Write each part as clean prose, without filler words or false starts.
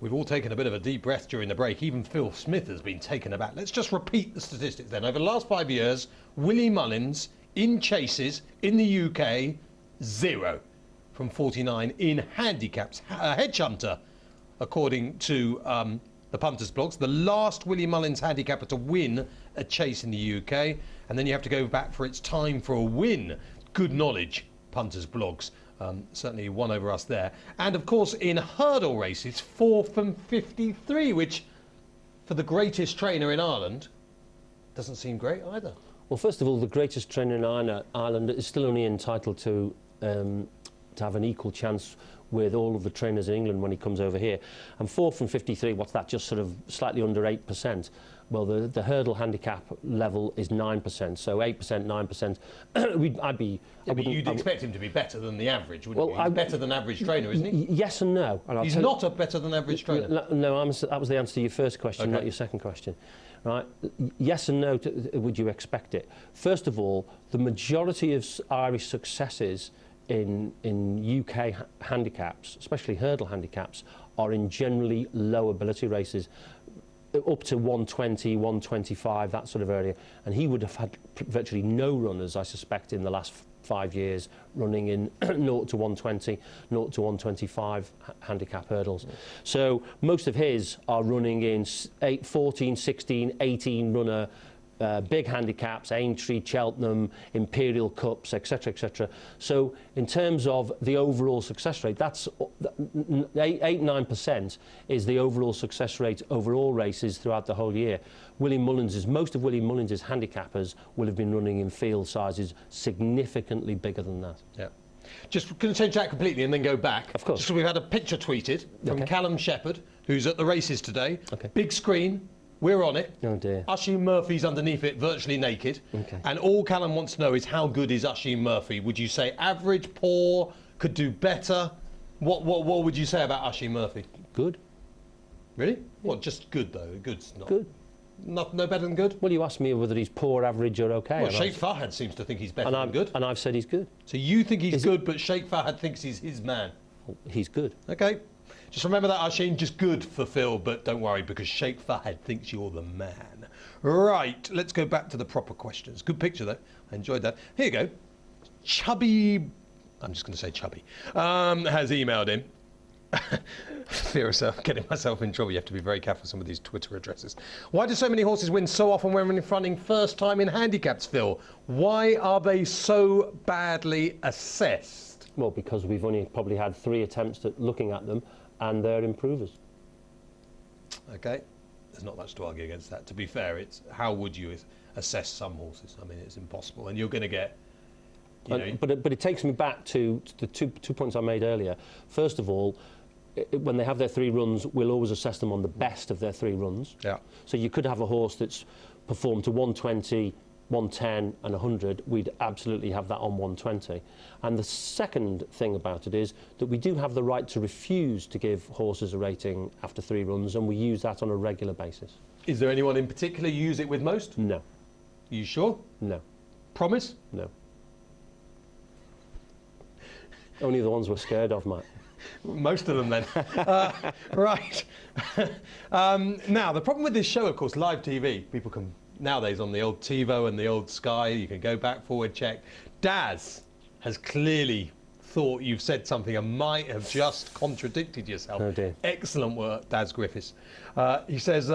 We've all taken a bit of a deep breath during the break. Even Phil Smith has been taken aback. Let's just repeat the statistics then. Over the last 5 years, Willie Mullins in chases in the UK, 0 from 49 in handicaps. A hedge hunter, according to the punters blogs, the last Willie Mullins handicapper to win a chase in the UK, and then you have to go back for its time for a win. Good knowledge, punters blogs. Certainly won over us there. And of course in hurdle races, 4 from 53, which for the greatest trainer in Ireland doesn't seem great either. Well, first of all, the greatest trainer in Ireland is still only entitled to have an equal chance with all of the trainers in England when he comes over here. And 4 from 53, what's that, just sort of slightly under 8%? Well, the hurdle handicap level is 9%, so 8%, 9%. You'd expect him to be better than the average, wouldn't you? He's better than average trainer, isn't he? Yes and no. And he's not a better than average trainer. No, that was the answer to your first question, not your second question. Right? Yes and no, would you expect it? First of all, the majority of Irish successes in UK handicaps, especially hurdle handicaps, are in generally low ability races, up to 120, 125, that sort of area. And he would have had virtually no runners, I suspect, in the last 5 years running in 0 to 120, 0 to 125 handicap hurdles. So most of his are running in 14, 16, 18 runner big handicaps, Aintree, Cheltenham, Imperial Cups, etc., etc. So in terms of the overall success rate, that's 8-9% is the overall success rate over all races throughout the whole year. Most of Willie Mullins' handicappers will have been running in field sizes significantly bigger than that. Yeah. Just going to change that completely and then go back. Of course. Just so we've had a picture tweeted from Callum Shepherd, who's at the races today. Big screen. We're on it. Oh dear. Oisin Murphy's underneath it, virtually naked. And all Callum wants to know is how good is Oisin Murphy? Would you say average, poor, could do better? What would you say about Oisin Murphy? Good. Really? Well, just good though. Good's not. Good. No better than good? Well, you asked me whether he's poor, average or okay. Well, Sheikh Fahad seems to think he's better than good. And I've said he's good. So you think he's good, but Sheikh Fahad thinks he's his man? Well, he's good. Okay. Just remember that, Oisin, just good for Phil, but don't worry, because Sheikh Fahad thinks you're the man. Right, let's go back to the proper questions. Good picture, though. I enjoyed that. Here you go. Chubby, I'm just going to say Chubby, has emailed in. Fear of getting myself in trouble. You have to be very careful with some of these Twitter addresses. Why do so many horses win so often when in fronting first time in handicaps, Phil? Why are they so badly assessed? Well, because we've only probably had 3 attempts at looking at them, and they're improvers. Okay, there's not much to argue against that. To be fair, it's how would you assess some horses? I mean, it's impossible, and you're going to get. But it takes me back to the two points I made earlier. First of all, when they have their 3 runs, we'll always assess them on the best of their 3 runs. Yeah. So you could have a horse that's performed to 120, 110 and 100, we'd absolutely have that on 120. And the second thing about it is that we do have the right to refuse to give horses a rating after 3 runs, and we use that on a regular basis. Is there anyone in particular you use it with most? No. You sure? No. Promise? No. Only the ones we're scared of, Matt. Most of them then. Right. Now, the problem with this show, of course, live TV, people can nowadays on the old TiVo and the old Sky, you can go back, forward, check. Daz has clearly thought you've said something and might have just contradicted yourself. Oh dear. Excellent work, Daz Griffiths. He says,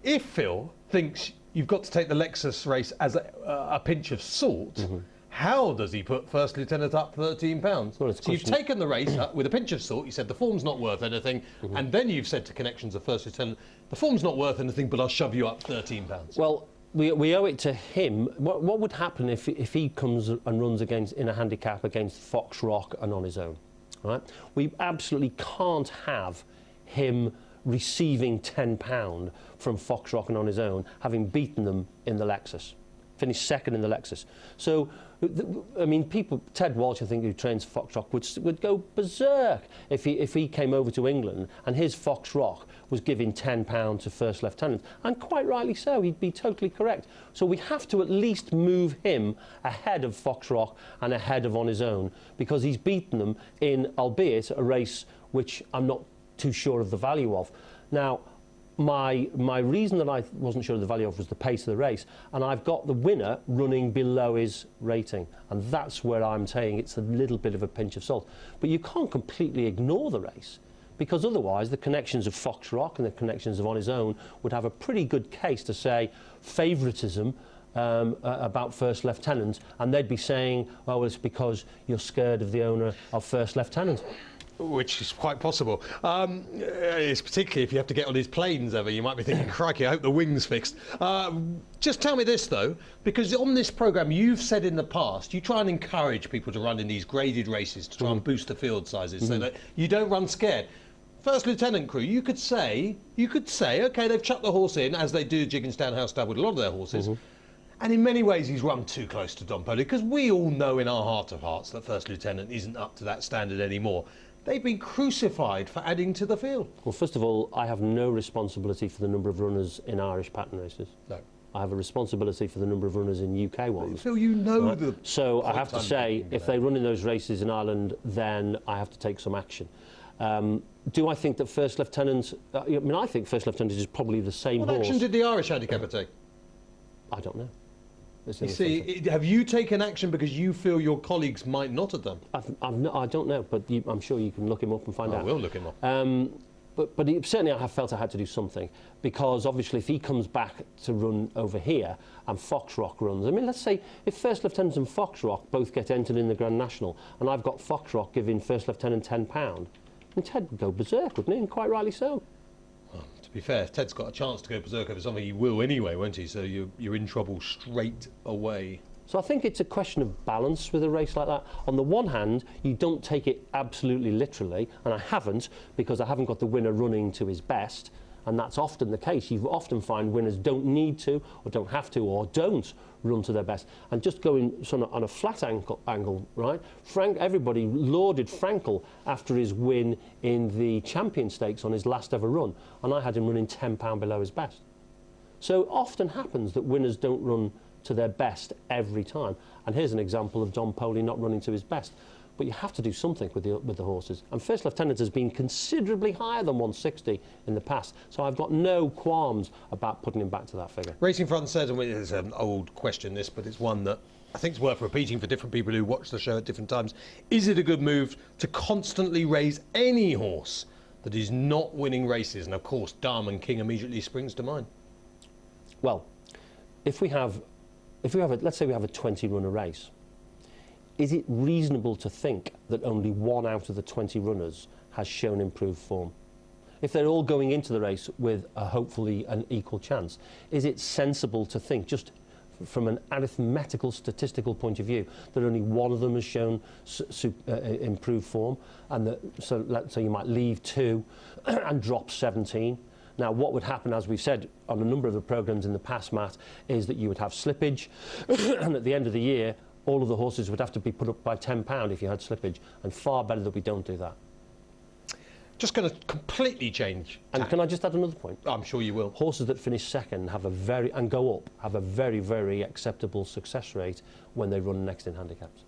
if Phil thinks you've got to take the Lexus race as a pinch of salt, how does he put First Lieutenant up £13? Well, so you've taken the race with a pinch of salt, you said the form's not worth anything, and then you've said to connections of First Lieutenant, the form's not worth anything, but I'll shove you up £13. Well, we owe it to him. What would happen if he comes and runs in a handicap against Fox Rock and on his own? Right? We absolutely can't have him receiving £10 from Fox Rock and on his own, having beaten them in the Lexus. finished second in the Lexus. So, I mean, people, Ted Walsh, I think, who trains Foxrock, would go berserk if he came over to England and his Foxrock was giving £10 to first lieutenant, and quite rightly so. He'd be totally correct. So we have to at least move him ahead of Foxrock and ahead of On His Own, because he's beaten them in, albeit a race which I'm not too sure of the value of. Now, my reason that I wasn't sure of the value of was the pace of the race, and I've got the winner running below his rating, and that's where I'm saying it's a little bit of a pinch of salt. But you can't completely ignore the race, because otherwise the connections of Foxrock and the connections of On His Own would have a pretty good case to say favouritism about First Lieutenant, and they'd be saying, well, it's because you're scared of the owner of First Lieutenant. Which is quite possible. It's particularly if you have to get on his planes ever, you might be thinking, crikey, I hope the wing's fixed. Just tell me this, though, because on this programme, you've said in the past, you try and encourage people to run in these graded races to try and boost the field sizes so that you don't run scared. First Lieutenant crew, you could say, OK, they've chucked the horse in, as they do Jigginstown House Stab with a lot of their horses, and in many ways he's run too close to Don Poli, because we all know in our heart of hearts that First Lieutenant isn't up to that standard anymore. They've been crucified for adding to the field. Well, first of all, I have no responsibility for the number of runners in Irish pattern races. No. I have a responsibility for the number of runners in UK ones. Phil, you know the... So I have to say, if they run in those races in Ireland, then I have to take some action. Do I think that First Lieutenant... I mean, I think First Lieutenant is probably the same horse. What action did the Irish handicapper take? I don't know. You see, have you taken action because you feel your colleagues might not have done? I don't know, but I'm sure you can look him up and find out. I will look him up. But certainly I have felt I had to do something, because obviously if he comes back to run over here and Foxrock runs, I mean, let's say if First Lieutenant and Foxrock both get entered in the Grand National and I've got Foxrock giving First Lieutenant £10, then Ted would go berserk, wouldn't he? And quite rightly so. Well, to be fair, if Ted's got a chance to go berserk over something, he will anyway, won't he? So you're in trouble straight away. So I think it's a question of balance with a race like that. On the one hand, you don't take it absolutely literally, and I haven't, because I haven't got the winner running to his best, and that's often the case. You often find winners don't need to, or don't have to, or don't run to their best. And just going sort of on a flat angle, right? Everybody lauded Frankel after his win in the Champion Stakes on his last ever run, and I had him running £10 below his best. So it often happens that winners don't run to their best every time. And here's an example of Don Poli not running to his best. But you have to do something with the horses. And First Lieutenant has been considerably higher than 160 in the past. So I've got no qualms about putting him back to that figure. Racing Front says, and it's an old question this, but it's one that I think is worth repeating for different people who watch the show at different times. Is it a good move to constantly raise any horse that is not winning races? And of course, Diamond King immediately springs to mind. Well, let's say we have a 20-runner race. Is it reasonable to think that only one out of the 20 runners has shown improved form? If they're all going into the race with hopefully an equal chance, is it sensible to think, just from an arithmetical, statistical point of view, that only one of them has shown improved form, and so let's say you might leave 2 and drop 17? Now, what would happen, as we've said on a number of the programmes in the past, Matt, is that you would have slippage, and at the end of the year, all of the horses would have to be put up by £10 if you had slippage, and far better that we don't do that. Just going to completely change. And can I just add another point? I'm sure you will. Horses that finish second have a very very acceptable success rate when they run next in handicaps.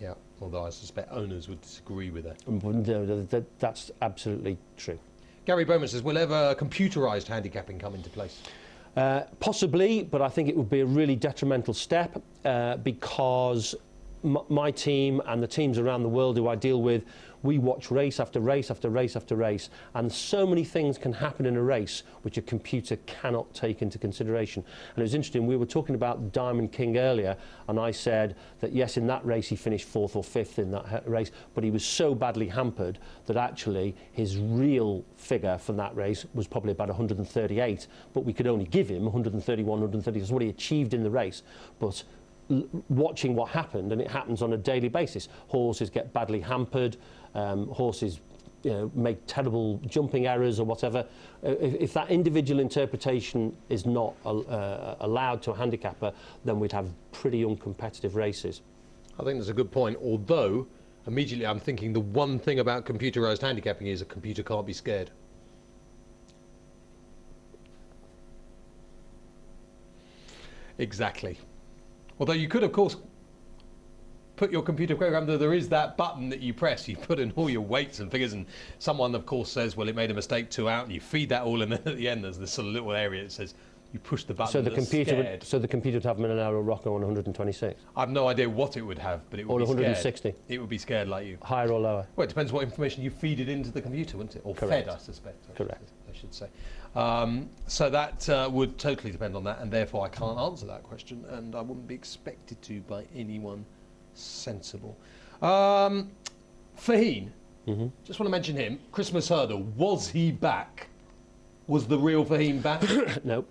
Yeah, although I suspect owners would disagree with that. That's absolutely true. Gary Bowman says, will ever computerised handicapping come into place? Possibly, but I think it would be a really detrimental step because my team and the teams around the world who I deal with, we watch race after race after race after race, and so many things can happen in a race which a computer cannot take into consideration. And it was interesting, we were talking about Diamond King earlier, and I said that yes, in that race he finished 4th or 5th in that race, but he was so badly hampered that actually his real figure from that race was probably about 138, but we could only give him 131, 130, that's what he achieved in the race. But watching what happened, and it happens on a daily basis, horses get badly hampered, horses make terrible jumping errors or whatever. If that individual interpretation is not allowed to a handicapper, then we'd have pretty uncompetitive races. I think that's a good point, although immediately I'm thinking the one thing about computerised handicapping is a computer can't be scared. Exactly. Although you could, of course, put your computer program that there is that button that you press, you put in all your weights and figures, and someone, of course, says, well, it made a mistake 2 out, and you feed that all in, and at the end there's this sort of little area that says you push the button. So the computer would have Minolero Rocco on 126. I have no idea what it would have, but it would or be 160. Scared. It would be scared like you. Higher or lower? Well, it depends what information you feed it into the computer, wouldn't it? Or Correct. fed, I suspect. Correct. I should say. So that would totally depend on that, and therefore I can't answer that question, and I wouldn't be expected to by anyone sensible. Faheen, just want to mention him. Christmas hurdle, was he back? Was the real Faheen back? No.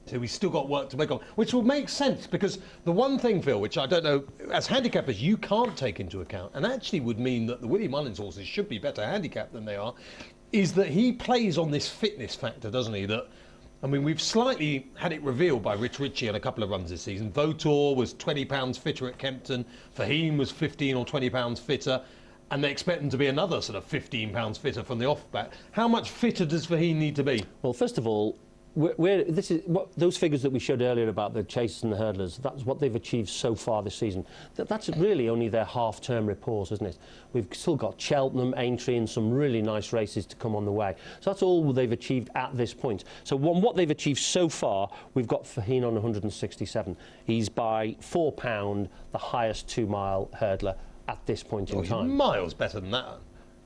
So we've still got work to make on, which will make sense, because the one thing, Phil, which I don't know, as handicappers you can't take into account, and actually would mean that the Willie Mullins horses should be better handicapped than they are, is that he plays on this fitness factor, doesn't he? That, I mean, we've slightly had it revealed by Rich Ritchie on a couple of runs this season. Votor was 20 pounds fitter at Kempton, Faheen was 15 or 20 pounds fitter, and they expect him to be another sort of 15 pounds fitter from the off-bat. How much fitter does Faheen need to be? Well, first of all, this is what those figures that we showed earlier about the chasers and the hurdlers. That's what they've achieved so far this season. That's really only their half-term reports, isn't it? We've still got Cheltenham, Aintree, and some really nice races to come on the way. So that's all they've achieved at this point. So what they've achieved so far, we've got Faheen on 167. He's by £4 the highest 2-mile hurdler at this point in time. He's miles better than that.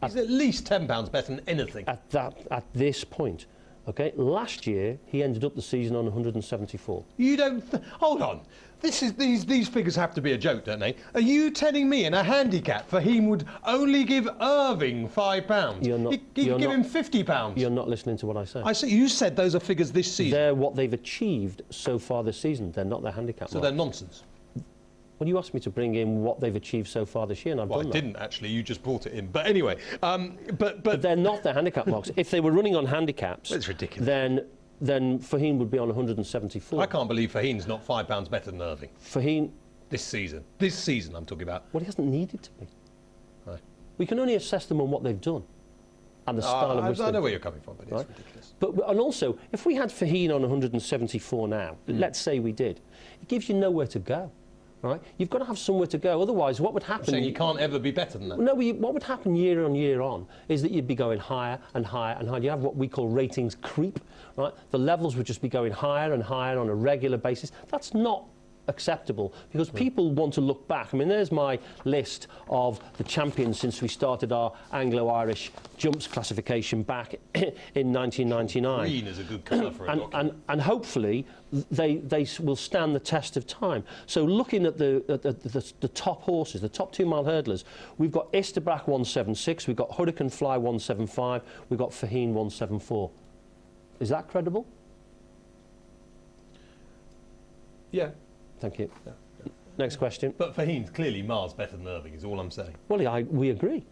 He's at least £10 better than anything. At this point. Okay, last year he ended up the season on 174. You don't... Hold on. These figures have to be a joke, don't they? Are you telling me in a handicap Faheen would only give Irving £5? You're not, He'd give him £50. You're not listening to what I say. I see. You said those are figures this season. They're what they've achieved so far this season. They're not their handicap. So they're nonsense. Well, you asked me to bring in what they've achieved so far this year, and I've done that. Well, I didn't actually. You just brought it in. But anyway, but they're not their handicap marks. If they were running on handicaps, it's ridiculous. Then Faheen would be on 174. I can't believe Faheen's not £5 better than Irving. Faheen this season. This season, I'm talking about. Well, he hasn't needed to be. Right. We can only assess them on what they've done and the style of which I know where you're coming from, but it's ridiculous. And also, if we had Faheen on 174 now, let's say we did, it gives you nowhere to go. Right? You've got to have somewhere to go. Otherwise, what would happen... You're saying you can't ever be better than that? No, what would happen year on is that you'd be going higher and higher and higher. You have what we call ratings creep, right? The levels would just be going higher and higher on a regular basis. That's not acceptable because people want to look back. I mean, there's my list of the champions since we started our Anglo-Irish jumps classification back in 1999. Green is a good colour for a document. And hopefully they will stand the test of time. So looking at the top horses, the top 2-mile hurdlers, we've got Isterbrak 176, we've got Hurricane Fly 175, we've got Faheen 174. Is that credible? Yeah. Thank you. Yeah. Next question. But Faheen's clearly miles better than Irving, is all I'm saying. Well, we agree,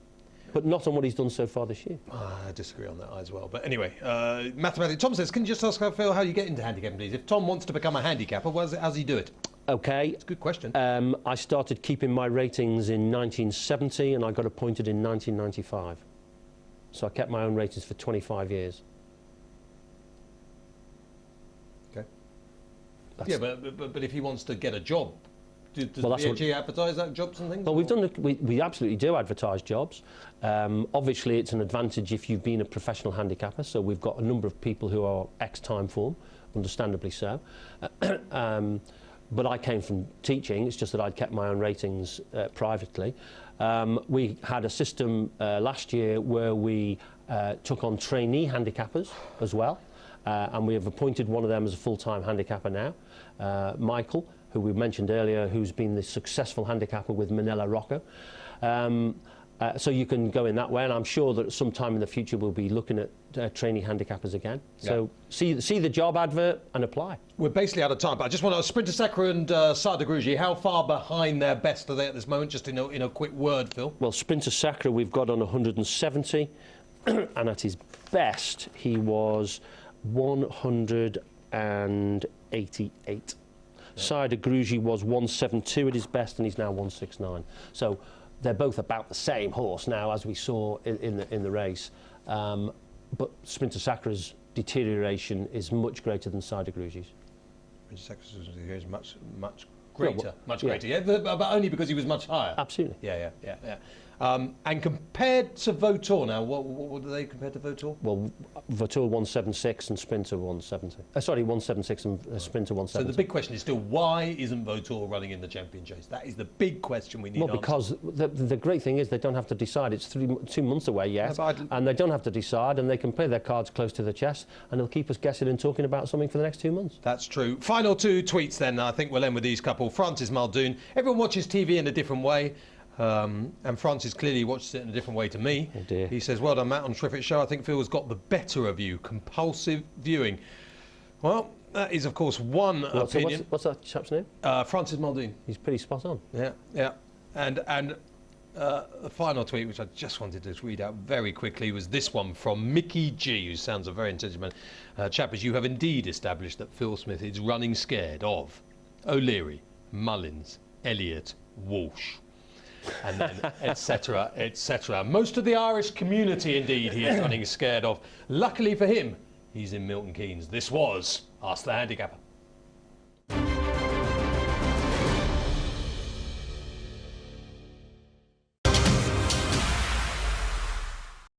but not on what he's done so far this year. I disagree on that as well. But anyway, mathematics. Tom says, can you just ask Phil how you get into handicapping, please? If Tom wants to become a handicapper, how does he do it? Okay. It's a good question. I started keeping my ratings in 1970 and I got appointed in 1995. So I kept my own ratings for 25 years. Yeah, but if he wants to get a job, does BHE advertise that jobs and things? Well, we absolutely do advertise jobs. Obviously, it's an advantage if you've been a professional handicapper. So we've got a number of people who are ex-time form, understandably so. But I came from teaching. It's just that I'd kept my own ratings privately. We had a system last year where we took on trainee handicappers as well. And we have appointed one of them as a full-time handicapper now, Michael, who we mentioned earlier, who's been the successful handicapper with Manila Rocco. So you can go in that way, and I'm sure that sometime in the future we'll be looking at trainee handicappers again. So see the job advert and apply. We're basically out of time, but I just want to Sprinter Sacre and Sada Grugi, how far behind their best are they at this moment? Just in a quick word, Phil. Well, Sprinter Sacre we've got on 170, and at his best he was 188. Sada Grugi was 172 at his best, and he's now 169. So they're both about the same horse now, as we saw in the race. But Sprinter Sacre's deterioration is much greater than Sada Grugi's. Sprinter Sacre's is much greater, Yeah, much greater. Yeah, but only because he was much higher. Absolutely. Yeah. And compared to Vautour now, what do they compare to Vautour? Well, Vautour 176 and Sprinter 170. Sorry, 176 and Sprinter 170. So the big question is still, why isn't Vautour running in the champion chase? That is the big question we need. Well, because the great thing is they don't have to decide. It's 2 months away yet, and they don't have to decide, and they can play their cards close to the chest, and it'll keep us guessing and talking about something for the next 2 months. That's true. Final 2 tweets then. I think we'll end with these couple. Francis Muldoon. Everyone watches TV in a different way. And Francis clearly watches it in a different way to me. Oh dear. He says, well done, Matt, on terrific show. I think Phil has got the better of you. Compulsive viewing. Well, that is, of course, one opinion. So what's that chap's name? Francis Muldoon. He's pretty spot on. Yeah. And the final tweet, which I just wanted to read out very quickly, was this one from Mickey G, who sounds a very intelligent man. Chappers, you have indeed established that Phil Smith is running scared of O'Leary, Mullins, Elliott, Walsh. And then etc. etc. Most of the Irish community, indeed, he is running scared of. Luckily for him, he's in Milton Keynes. This was Ask the Handicapper.